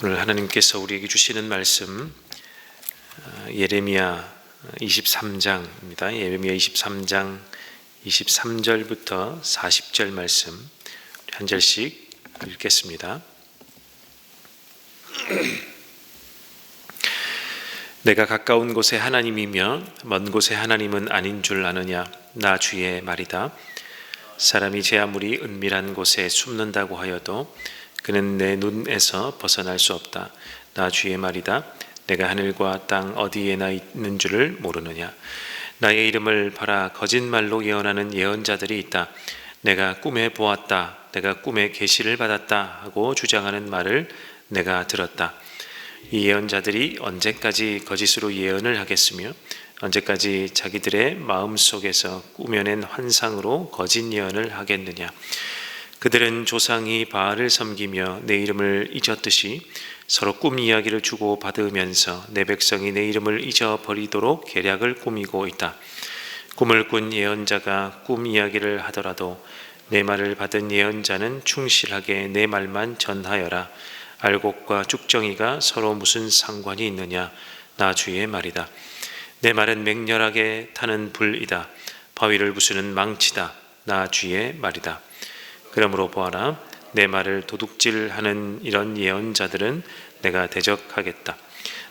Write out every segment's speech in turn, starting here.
오늘 하나님께서 우리에게 주시는 말씀 예레미야 23장입니다. 예레미야 23장 23절부터 40절 말씀 한 절씩 읽겠습니다. 내가 가까운 곳에 하나님이며 먼 곳에 하나님은 아닌 줄 아느냐? 나 주의 말이다. 사람이 제 아무리 은밀한 곳에 숨는다고 하여도 그는 내 눈에서 벗어날 수 없다. 나 주의 말이다. 내가 하늘과 땅 어디에나 있는 줄을 모르느냐? 나의 이름을 팔아 거짓말로 예언하는 예언자들이 있다. 내가 꿈에 보았다. 내가 꿈에 계시를 받았다 하고 주장하는 말을 내가 들었다. 이 예언자들이 언제까지 거짓으로 예언을 하겠으며 언제까지 자기들의 마음속에서 꾸며낸 환상으로 거짓 예언을 하겠느냐? 그들은 조상이 바알을 섬기며 내 이름을 잊었듯이 서로 꿈 이야기를 주고 받으면서 내 백성이 내 이름을 잊어버리도록 계략을 꾸미고 있다. 꿈을 꾼 예언자가 꿈 이야기를 하더라도 내 말을 받은 예언자는 충실하게 내 말만 전하여라. 알곡과 쭉정이가 서로 무슨 상관이 있느냐? 나 주의 말이다. 내 말은 맹렬하게 타는 불이다. 바위를 부수는 망치다. 나 주의 말이다. 그러므로 보아라, 내 말을 도둑질하는 이런 예언자들은 내가 대적하겠다.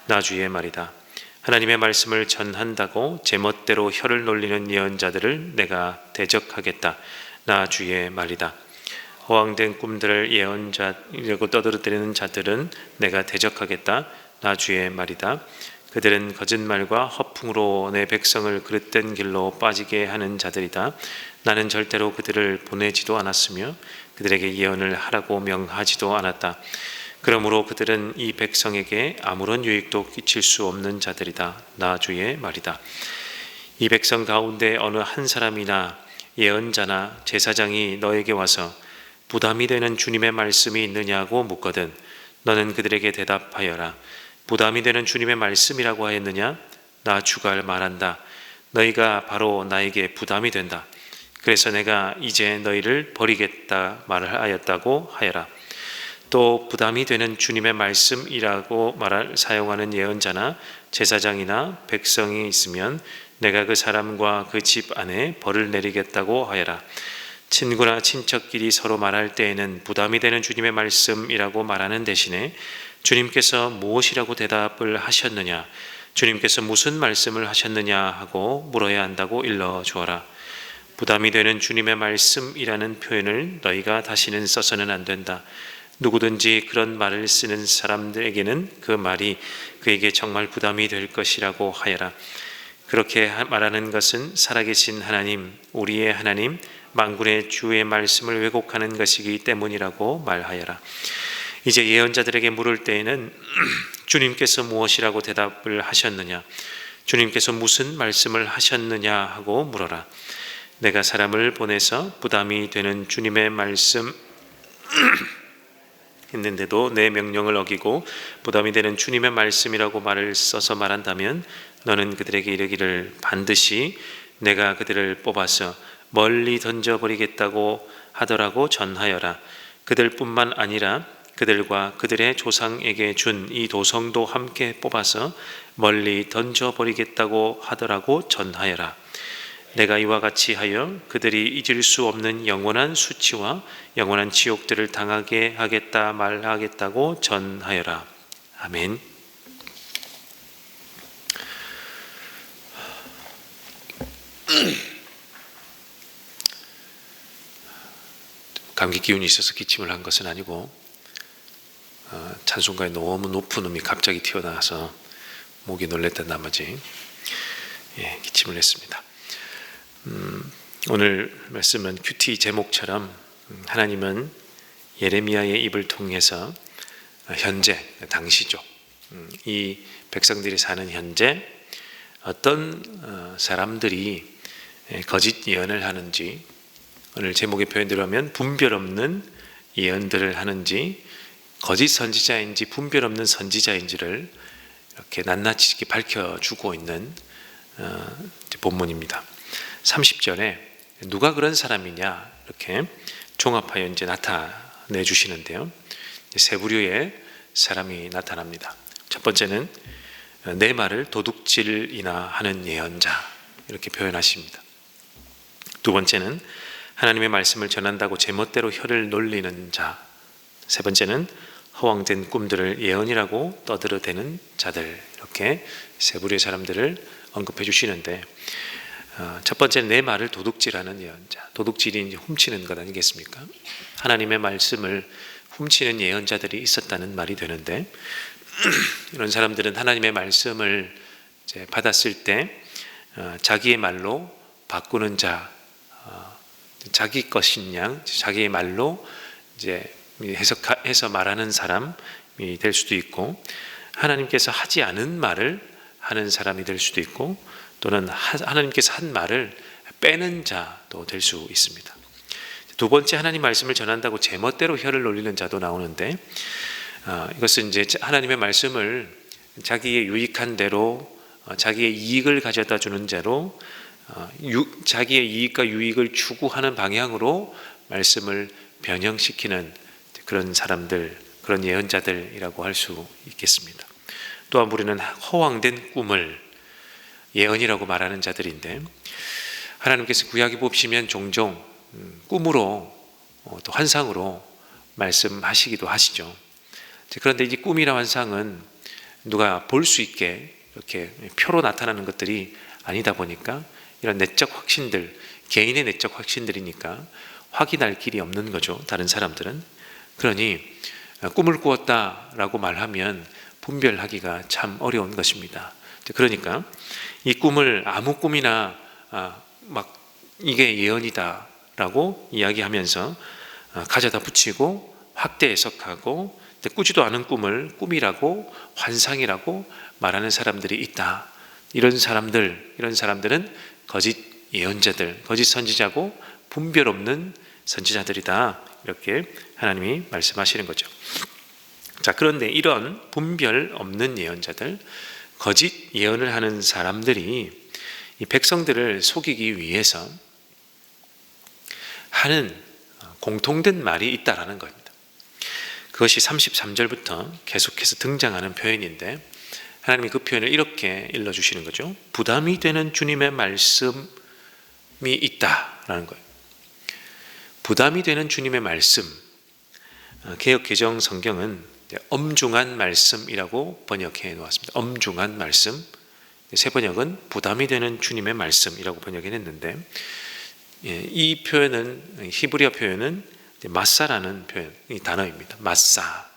나 주의 말이다. 하나님의 말씀을 전한다고 제멋대로 혀를 놀리는 예언자들을 내가 대적하겠다. 나 주의 말이다. 허황된 꿈들을 예언자라고 떠들어대는 자들은 내가 대적하겠다. 나 주의 말이다. 그들은 거짓말과 허풍으로 내 백성을 그릇된 길로 빠지게 하는 자들이다. 나는 절대로 그들을 보내지도 않았으며 그들에게 예언을 하라고 명하지도 않았다. 그러므로 그들은 이 백성에게 아무런 유익도 끼칠 수 없는 자들이다. 나 주의 말이다. 이 백성 가운데 어느 한 사람이나 예언자나 제사장이 너에게 와서 부담이 되는 주님의 말씀이 있느냐고 묻거든 너는 그들에게 대답하여라. 부담이 되는 주님의 말씀이라고 하였느냐? 나 주가 말한다. 너희가 바로 나에게 부담이 된다. 그래서 내가 이제 너희를 버리겠다 말을 하였다고 하여라. 또 부담이 되는 주님의 말씀이라고 사용하는 예언자나 제사장이나 백성이 있으면 내가 그 사람과 그 집 안에 벌을 내리겠다고 하여라. 친구나 친척끼리 서로 말할 때에는 부담이 되는 주님의 말씀이라고 말하는 대신에 주님께서 무엇이라고 대답을 하셨느냐, 주님께서 무슨 말씀을 하셨느냐 하고 물어야 한다고 일러주어라. 부담이 되는 주님의 말씀이라는 표현을 너희가 다시는 써서는 안 된다. 누구든지 그런 말을 쓰는 사람들에게는 그 말이 그에게 정말 부담이 될 것이라고 하여라. 그렇게 말하는 것은 살아계신 하나님, 우리의 하나님, 만군의 주의 말씀을 왜곡하는 것이기 때문이라고 말하여라. 이제 예언자들에게 물을 때에는 주님께서 무엇이라고 대답을 하셨느냐, 주님께서 무슨 말씀을 하셨느냐 하고 물어라. 내가 사람을 보내서 부담이 되는 주님의 말씀 했는데도 내 명령을 어기고 부담이 되는 주님의 말씀이라고 말을 써서 말한다면 너는 그들에게 이르기를 반드시 내가 그들을 뽑아서 멀리 던져버리겠다고 하더라고 전하여라. 그들뿐만 아니라 그들과 그들의 조상에게 준 이 도성도 함께 뽑아서 멀리 던져버리겠다고 하더라고 전하여라. 내가 이와 같이 하여 그들이 잊을 수 없는 영원한 수치와 영원한 지옥들을 당하게 하겠다 말하겠다고 전하여라. 아멘. 감기 기운이 있어서 기침을 한 것은 아니고 찬송가에 너무 높은 음이 갑자기 튀어나와서 목이 놀랬던 나머지 기침을 했습니다. 오늘 말씀은 큐티 제목처럼 하나님은 예레미야의 입을 통해서 현재, 당시죠, 이 백성들이 사는 현재 어떤 사람들이 거짓 예언을 하는지, 오늘 제목의 표현대로 하면 분별 없는 예언들을 하는지 거짓 선지자인지 분별 없는 선지자인지를 이렇게 낱낱이 밝혀주고 있는 본문입니다. 30절에 누가 그런 사람이냐 이렇게 종합하여 이제 나타내 주시는데요. 세 부류의 사람이 나타납니다. 첫 번째는 내 말을 도둑질이나 하는 예언자, 이렇게 표현하십니다. 두 번째는 하나님의 말씀을 전한다고 제멋대로 혀를 놀리는 자, 세 번째는 허황된 꿈들을 예언이라고 떠들어대는 자들, 이렇게 세 부류의 사람들을 언급해 주시는데, 첫 번째는 내 말을 도둑질하는 예언자. 도둑질이 이제 훔치는 것 아니겠습니까? 하나님의 말씀을 훔치는 예언자들이 있었다는 말이 되는데, 이런 사람들은 하나님의 말씀을 이제 받았을 때 자기의 말로 바꾸는 자, 자기 것인 양, 자기의 말로 이제 해석해서 말하는 사람이 될 수도 있고, 하나님께서 하지 않은 말을 하는 사람이 될 수도 있고, 또는 하나님께서 한 말을 빼는 자도 될 수 있습니다. 두 번째, 하나님 말씀을 전한다고 제멋대로 혀를 놀리는 자도 나오는데, 이것은 이제 하나님의 말씀을 자기의 유익한 대로, 자기의 이익을 가져다 주는 자로, 자기의 이익과 유익을 추구하는 방향으로 말씀을 변형시키는 그런 사람들, 그런 예언자들이라고 할 수 있겠습니다. 또한 우리는 허황된 꿈을 예언이라고 말하는 자들인데, 하나님께서 구약에 보시면 종종 꿈으로 또 환상으로 말씀하시기도 하시죠. 그런데 이 꿈이나 환상은 누가 볼 수 있게 이렇게 표로 나타나는 것들이 아니다 보니까, 이런 내적 확신들, 개인의 내적 확신들이니까 확인할 길이 없는 거죠, 다른 사람들은. 그러니 꿈을 꾸었다라고 말하면 분별하기가 참 어려운 것입니다. 그러니까 이 꿈을 아무 꿈이나 막 이게 예언이다라고 이야기하면서 가져다 붙이고 확대 해석하고, 꾸지도 않은 꿈을 꿈이라고 환상이라고 말하는 사람들이 있다. 이런 사람들은 거짓 예언자들, 거짓 선지자고 분별 없는 선지자들이다, 이렇게 하나님이 말씀하시는 거죠. 자, 그런데 이런 분별 없는 예언자들, 거짓 예언을 하는 사람들이 이 백성들을 속이기 위해서 하는 공통된 말이 있다라는 겁니다. 그것이 33절부터 계속해서 등장하는 표현인데, 하나님이 그 표현을 이렇게 일러주시는 거죠. 부담이 되는 주님의 말씀이 있다라는 거예요. 부담이 되는 주님의 말씀, 개역 개정 성경은 엄중한 말씀이라고 번역해 놓았습니다. 엄중한 말씀. 새 번역은 부담이 되는 주님의 말씀이라고 번역했는데, 이 표현은, 히브리어 표현은 마사라는 표현, 이 단어입니다. 마사.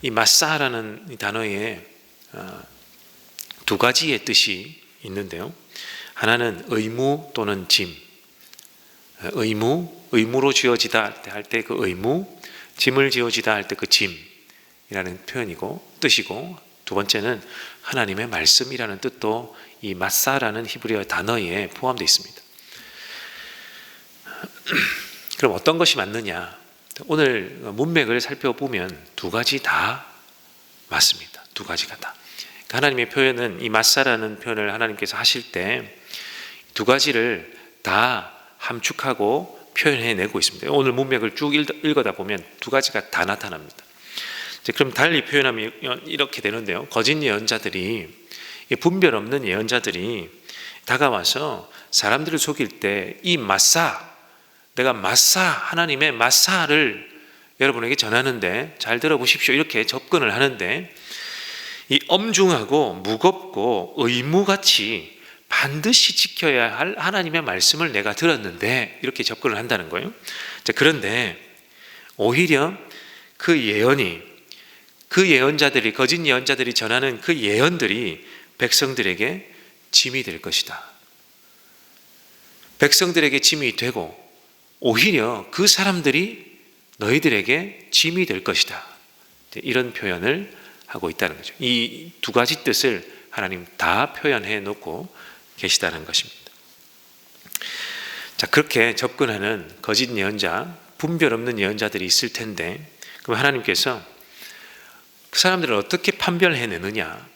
이 마사라는 이 단어에 두 가지의 뜻이 있는데요. 하나는 의무 또는 짐. 의무로 지어지다 할 때 그 의무, 짐을 지어지다 할 때 그 짐이라는 표현이고 뜻이고, 두 번째는 하나님의 말씀이라는 뜻도 이 마사라는 히브리어 단어에 포함되어 있습니다. 그럼 어떤 것이 맞느냐? 오늘 문맥을 살펴보면 두 가지 다 맞습니다. 두 가지가 다. 하나님의 표현은, 이 마사라는 표현을 하나님께서 하실 때 두 가지를 다 함축하고 표현해내고 있습니다. 오늘 문맥을 쭉 읽어다 보면 두 가지가 다 나타납니다. 그럼 달리 표현하면 이렇게 되는데요. 거짓 예언자들이, 분별 없는 예언자들이 다가와서 사람들을 속일 때 이 마사, 내가 마사, 하나님의 마사를 여러분에게 전하는데 잘 들어보십시오, 이렇게 접근을 하는데, 이 엄중하고 무겁고 의무같이 반드시 지켜야 할 하나님의 말씀을 내가 들었는데, 이렇게 접근을 한다는 거예요. 그런데 오히려 그 예언이, 그 예언자들이, 거짓 예언자들이 전하는 그 예언들이 백성들에게 짐이 될 것이다. 백성들에게 짐이 되고 오히려 그 사람들이 너희들에게 짐이 될 것이다. 이런 표현을 하고 있다는 거죠. 이 두 가지 뜻을 하나님 다 표현해 놓고 계시다는 것입니다. 자, 그렇게 접근하는 거짓 예언자, 분별 없는 예언자들이 있을 텐데, 그럼 하나님께서 그 사람들을 어떻게 판별해내느냐,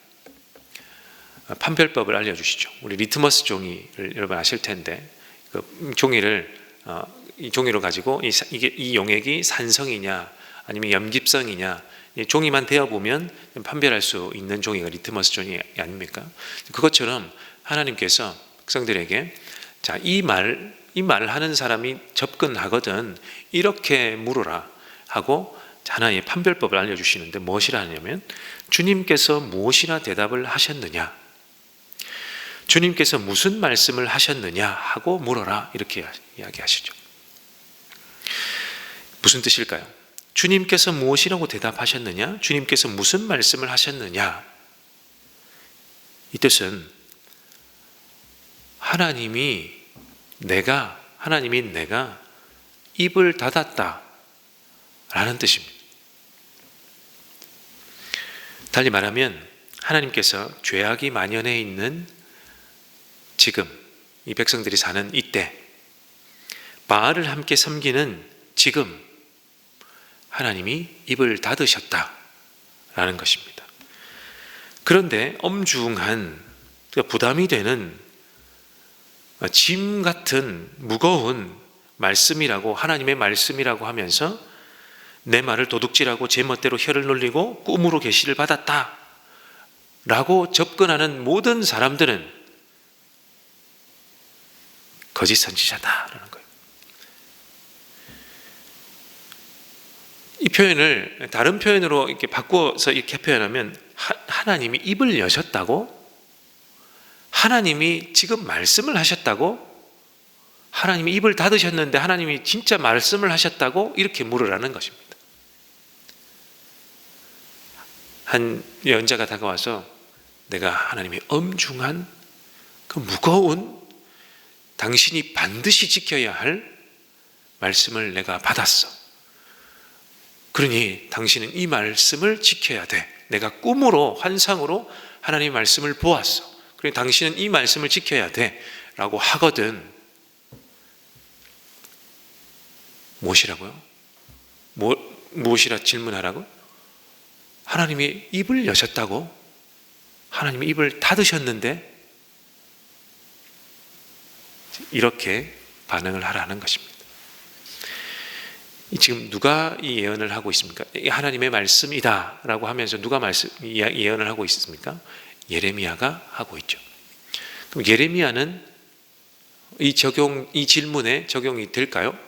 판별법을 알려주시죠. 우리 리트머스 종이를 여러분 아실 텐데, 그 종이를 이 종이로 가지고 이 용액이 산성이냐 아니면 염기성이냐, 종이만 되어보면 판별할 수 있는 종이가 리트머스 종이 아닙니까? 그것처럼 하나님께서 백성들에게 자, 이 말 하는 사람이 접근하거든 이렇게 물어라 하고 하나의 판별법을 알려주시는데 무엇이라 하냐면 주님께서 무엇이라 대답을 하셨느냐, 주님께서 무슨 말씀을 하셨느냐 하고 물어라 이렇게 이야기하시죠. 무슨 뜻일까요? 주님께서 무엇이라고 대답하셨느냐, 주님께서 무슨 말씀을 하셨느냐, 이 뜻은 하나님이 내가 입을 닫았다 라는 뜻입니다. 달리 말하면 하나님께서 죄악이 만연해 있는 지금 이 백성들이 사는 이때, 바알을 함께 섬기는 지금 하나님이 입을 닫으셨다라는 것입니다. 그런데 엄중한, 부담이 되는 짐 같은 무거운 말씀이라고, 하나님의 말씀이라고 하면서 내 말을 도둑질하고 제 멋대로 혀를 놀리고 꿈으로 계시를 받았다 라고 접근하는 모든 사람들은 거짓 선지자다라는 거예요. 이 표현을 다른 표현으로 이렇게 바꿔서 이렇게 표현하면 하나님이 입을 여셨다고? 하나님이 지금 말씀을 하셨다고? 하나님이 입을 닫으셨는데 하나님이 진짜 말씀을 하셨다고? 이렇게 물으라는 것입니다. 한 예언자가 다가와서 내가 하나님의 엄중한 그 무거운 당신이 반드시 지켜야 할 말씀을 내가 받았어. 그러니 당신은 이 말씀을 지켜야 돼. 내가 꿈으로, 환상으로 하나님의 말씀을 보았어. 그러니 당신은 이 말씀을 지켜야 돼 라고 하거든. 무엇이라고요? 무엇이라 질문하라고? 하나님이 입을 여셨다고? 하나님이 입을 닫으셨는데? 이렇게 반응을 하라는 것입니다. 지금 누가 이 예언을 하고 있습니까? 하나님의 말씀이다 라고 하면서 누가 예언을 하고 있습니까? 예레미야가 하고 있죠. 그럼 예레미야는 이 질문에 적용이 될까요?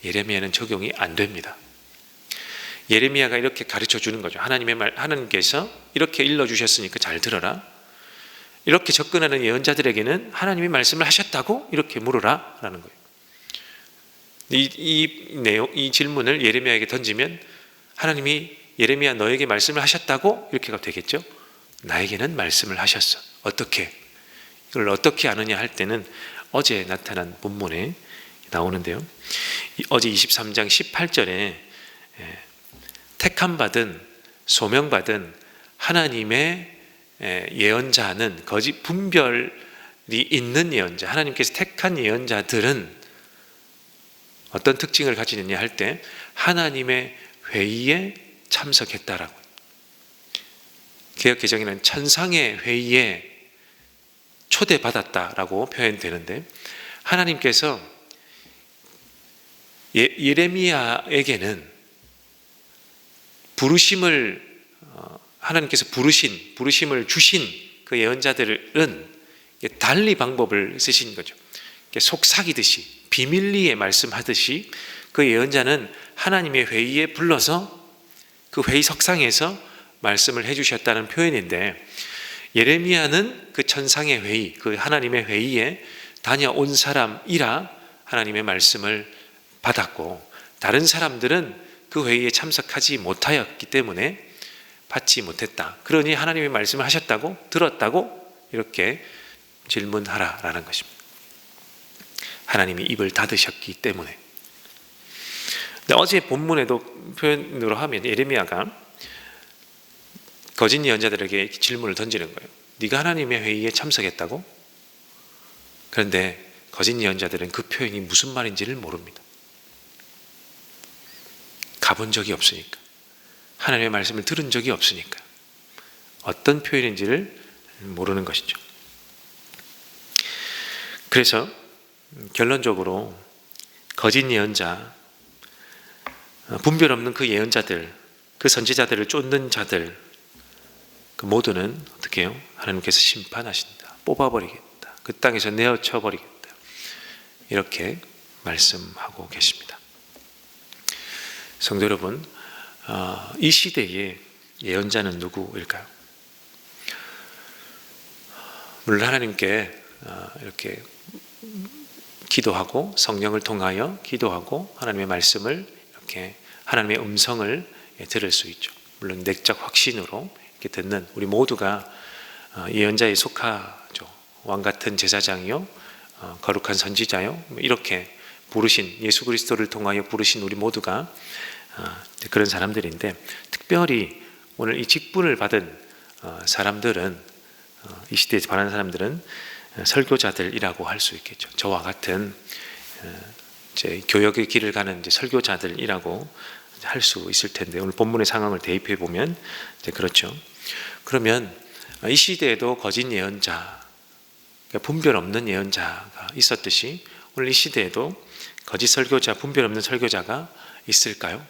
예레미야는 적용이 안 됩니다. 예레미야가 이렇게 가르쳐 주는 거죠. 하나님께서 이렇게 일러주셨으니까 잘 들어라. 이렇게 접근하는 예언자들에게는 하나님이 말씀을 하셨다고? 이렇게 물으라 라는 거예요. 이 질문을 예레미야에게 던지면 하나님이 예레미야 너에게 말씀을 하셨다고? 이렇게가 되겠죠. 나에게는 말씀을 하셨어. 어떻게? 이걸 어떻게 아느냐 할 때는 어제 나타난 본문에 나오는데요. 어제 23장 18절에 택함받은, 소명받은 하나님의 예언자는 거짓 분별이 있는 예언자, 하나님께서 택한 예언자들은 어떤 특징을 가지느냐 할 때 하나님의 회의에 참석했다라고. 개역 개정에는 천상의 회의에 초대받았다라고 표현되는데, 하나님께서 예레미야에게는 하나님께서 부르심을 주신 그 예언자들은 달리 방법을 쓰신 거죠. 속삭이듯이, 비밀리에 말씀하듯이 그 예언자는 하나님의 회의에 불러서 그 회의 석상에서 말씀을 해주셨다는 표현인데, 예레미야는 그 천상의 회의, 그 하나님의 회의에 다녀온 사람이라 하나님의 말씀을 받았고, 다른 사람들은 그 회의에 참석하지 못하였기 때문에 받지 못했다. 그러니 하나님의 말씀을 하셨다고? 들었다고? 이렇게 질문하라라는 것입니다. 하나님이 입을 닫으셨기 때문에. 근데 어제 본문에도 표현으로 하면 예레미야가 거짓 예언자들에게 질문을 던지는 거예요. 네가 하나님의 회의에 참석했다고? 그런데 거짓 예언자들은 그 표현이 무슨 말인지를 모릅니다. 가본 적이 없으니까, 하나님의 말씀을 들은 적이 없으니까 어떤 표현인지를 모르는 것이죠. 그래서 결론적으로 거짓 예언자, 분별 없는 그 예언자들, 그 선지자들을 쫓는 자들 그 모두는 어떻게 해요? 하나님께서 심판하신다. 뽑아버리겠다. 그 땅에서 내어쳐버리겠다. 이렇게 말씀하고 계십니다. 성도 여러분, 이 시대의 예언자는 누구일까요? 물론 하나님께 이렇게 기도하고 성령을 통하여 기도하고 하나님의 말씀을 이렇게 하나님의 음성을 들을 수 있죠. 물론 내적 확신으로 이렇게 듣는 우리 모두가 예언자에 속하죠. 왕 같은 제사장이요, 거룩한 선지자요, 이렇게 부르신 예수 그리스도를 통하여 부르신 우리 모두가 그런 사람들인데, 특별히 오늘 이 직분을 받은 사람들은, 이 시대에 바라는 사람들은 설교자들이라고 할 수 있겠죠. 저와 같은 이제 교역의 길을 가는 이제 설교자들이라고 할 수 있을 텐데, 오늘 본문의 상황을 대입해 보면 이제 그렇죠. 그러면 이 시대에도 거짓 예언자, 그러니까 분별 없는 예언자가 있었듯이 오늘 이 시대에도 거짓 설교자, 분별 없는 설교자가 있을까요?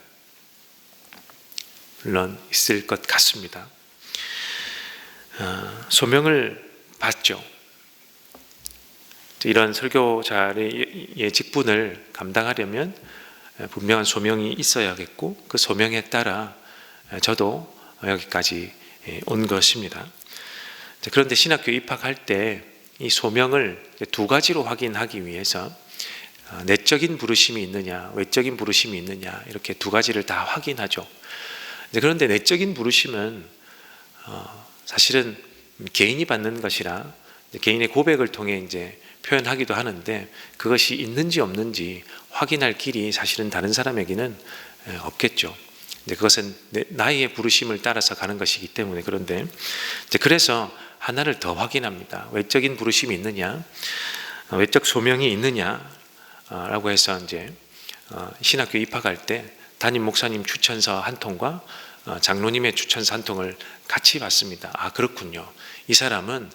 물론 있을 것 같습니다. 소명을 받죠. 이런 설교자의 직분을 감당하려면 분명한 소명이 있어야겠고, 그 소명에 따라 저도 여기까지 온 것입니다. 그런데 신학교에 입학할 때 이 소명을 두 가지로 확인하기 위해서 내적인 부르심이 있느냐, 외적인 부르심이 있느냐, 이렇게 두 가지를 다 확인하죠. 그런데 내적인 부르심은 사실은 개인이 받는 것이라 개인의 고백을 통해 이제 표현하기도 하는데, 그것이 있는지 없는지 확인할 길이 사실은 다른 사람에게는 없겠죠. 그것은 나의 부르심을 따라서 가는 것이기 때문에. 그런데 그래서 하나를 더 확인합니다. 외적인 부르심이 있느냐, 외적 소명이 있느냐라고 해서 이제 신학교 입학할 때 담임 목사님 추천서 한 통과 장로님의 추천서 한 통을 같이 받습니다. 아, 그렇군요. 이 사람은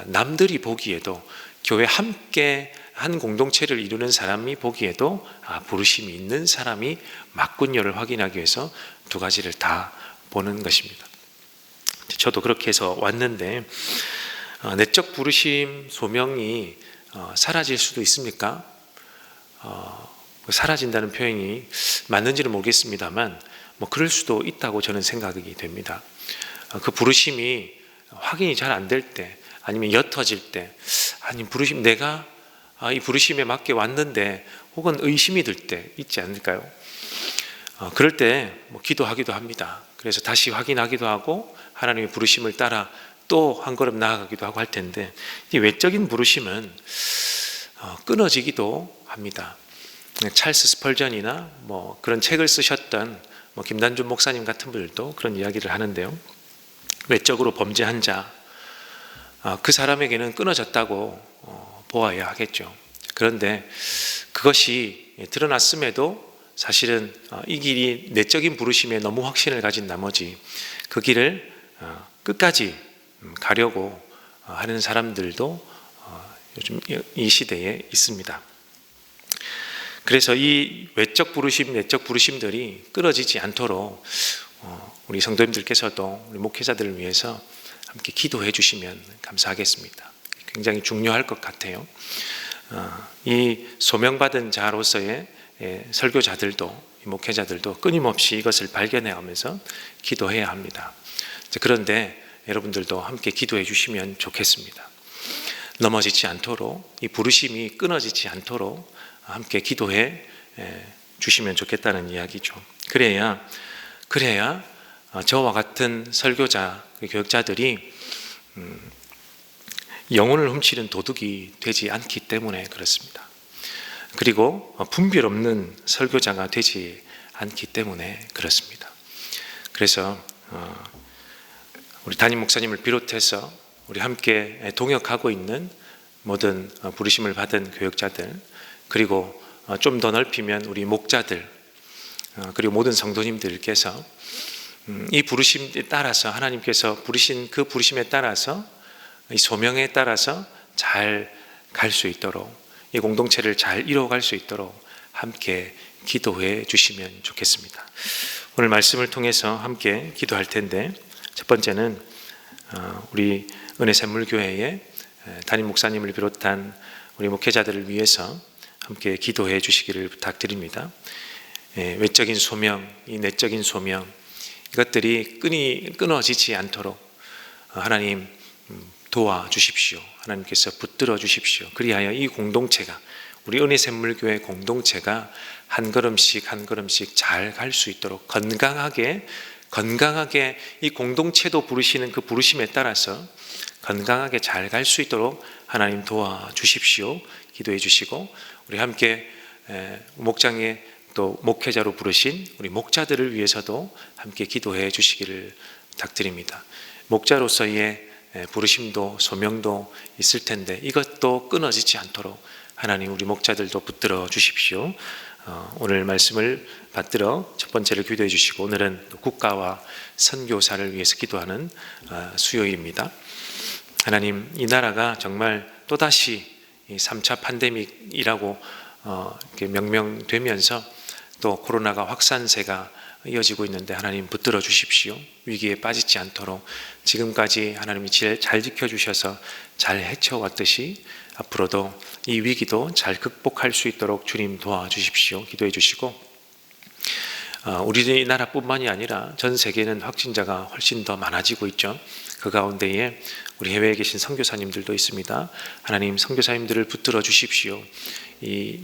남들이 보기에도, 교회 함께 한 공동체를 이루는 사람이 보기에도 부르심이 있는 사람이 맞군요를 확인하기 위해서 두 가지를 다 보는 것입니다. 저도 그렇게 해서 왔는데, 내적 부르심, 소명이 사라질 수도 있습니까? 사라진다는 표현이 맞는지는 모르겠습니다만 그럴 수도 있다고 저는 생각이 됩니다. 그 부르심이 확인이 잘 안 될 때, 아니면 옅어질 때, 아니 부르심 내가 이 부르심에 맞게 왔는데, 혹은 의심이 들 때 있지 않을까요? 그럴 때 기도하기도 합니다. 그래서 다시 확인하기도 하고 하나님의 부르심을 따라 또 한 걸음 나아가기도 하고 할 텐데, 이 외적인 부르심은 끊어지기도 합니다. 찰스 스펄전이나 그런 책을 쓰셨던 김단준 목사님 같은 분들도 그런 이야기를 하는데요. 외적으로 범죄한 자, 그 사람에게는 끊어졌다고 보아야 하겠죠. 그런데 그것이 드러났음에도 사실은 이 길이 내적인 부르심에 너무 확신을 가진 나머지 그 길을 끝까지 가려고 하는 사람들도 요즘 이 시대에 있습니다. 그래서 이 외적 부르심, 내적 부르심들이 끊어지지 않도록 우리 성도님들께서도 우리 목회자들을 위해서 함께 기도해 주시면 감사하겠습니다. 굉장히 중요할 것 같아요. 이 소명받은 자로서의 설교자들도, 목회자들도 끊임없이 이것을 발견해가면서 기도해야 합니다. 그런데 여러분들도 함께 기도해 주시면 좋겠습니다. 넘어지지 않도록, 이 부르심이 끊어지지 않도록 함께 기도해 주시면 좋겠다는 이야기죠. 그래야 저와 같은 설교자, 교역자들이 영혼을 훔치는 도둑이 되지 않기 때문에 그렇습니다. 그리고 분별 없는 설교자가 되지 않기 때문에 그렇습니다. 그래서 우리 담임 목사님을 비롯해서 우리 함께 동역하고 있는 모든 부르심을 받은 교역자들, 그리고 좀 더 넓히면 우리 목자들, 그리고 모든 성도님들께서 이 부르심에 따라서, 하나님께서 부르신 그 부르심에 따라서, 이 소명에 따라서 잘 갈 수 있도록, 이 공동체를 잘 이뤄갈 수 있도록 함께 기도해 주시면 좋겠습니다. 오늘 말씀을 통해서 함께 기도할 텐데, 첫 번째는 우리 은혜샘물교회의 담임 목사님을 비롯한 우리 목회자들을 위해서 함께 기도해 주시기를 부탁드립니다. 외적인 소명, 이 내적인 소명, 이것들이 끊어지지 않도록 하나님 도와주십시오. 하나님께서 붙들어 주십시오. 그리하여 이 공동체가, 우리 은혜샘물교회 공동체가 한 걸음씩 한 걸음씩 잘 갈 수 있도록 건강하게 이 공동체도 부르시는 그 부르심에 따라서 건강하게 잘 갈 수 있도록 하나님 도와주십시오. 기도해 주시고, 우리 함께 목장에 또 목회자로 부르신 우리 목자들을 위해서도 함께 기도해 주시기를 부탁드립니다. 목자로서의 부르심도 소명도 있을 텐데 이것도 끊어지지 않도록 하나님 우리 목자들도 붙들어 주십시오. 오늘 말씀을 받들어 첫 번째를 기도해 주시고, 오늘은 국가와 선교사를 위해서 기도하는 수요일입니다. 하나님, 이 나라가 정말 또다시 3차 팬데믹이라고 이렇게 명명되면서 또 코로나가 확산세가 이어지고 있는데 하나님 붙들어 주십시오. 위기에 빠지지 않도록 지금까지 하나님이 잘 지켜주셔서 잘 헤쳐왔듯이 앞으로도 이 위기도 잘 극복할 수 있도록 주님 도와주십시오. 기도해 주시고, 우리나라뿐만이 아니라 전 세계는 확진자가 훨씬 더 많아지고 있죠. 그 가운데에 우리 해외에 계신 선교사님들도 있습니다. 하나님, 선교사님들을 붙들어 주십시오. 이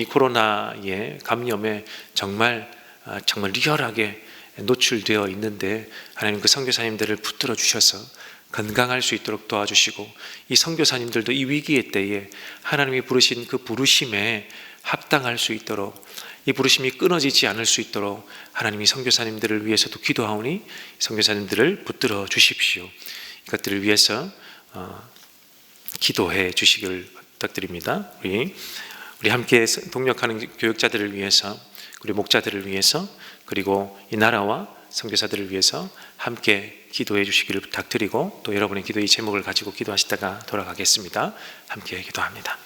코로나의 감염에 정말 리얼하게 노출되어 있는데 하나님 그 선교사님들을 붙들어 주셔서 건강할 수 있도록 도와주시고, 이 선교사님들도 이 위기의 때에 하나님이 부르신 그 부르심에 합당할 수 있도록, 이 부르심이 끊어지지 않을 수 있도록 하나님이 선교사님들을 위해서도 기도하오니 선교사님들을 붙들어 주십시오. 이것들을 위해서 기도해 주시길 부탁드립니다. 우리 함께 동력하는 교육자들을 위해서, 우리 목자들을 위해서, 그리고 이 나라와 선교사들을 위해서 함께 기도해 주시기를 부탁드리고, 또 여러분의 기도의 제목을 가지고 기도하시다가 돌아가겠습니다. 함께 기도합니다.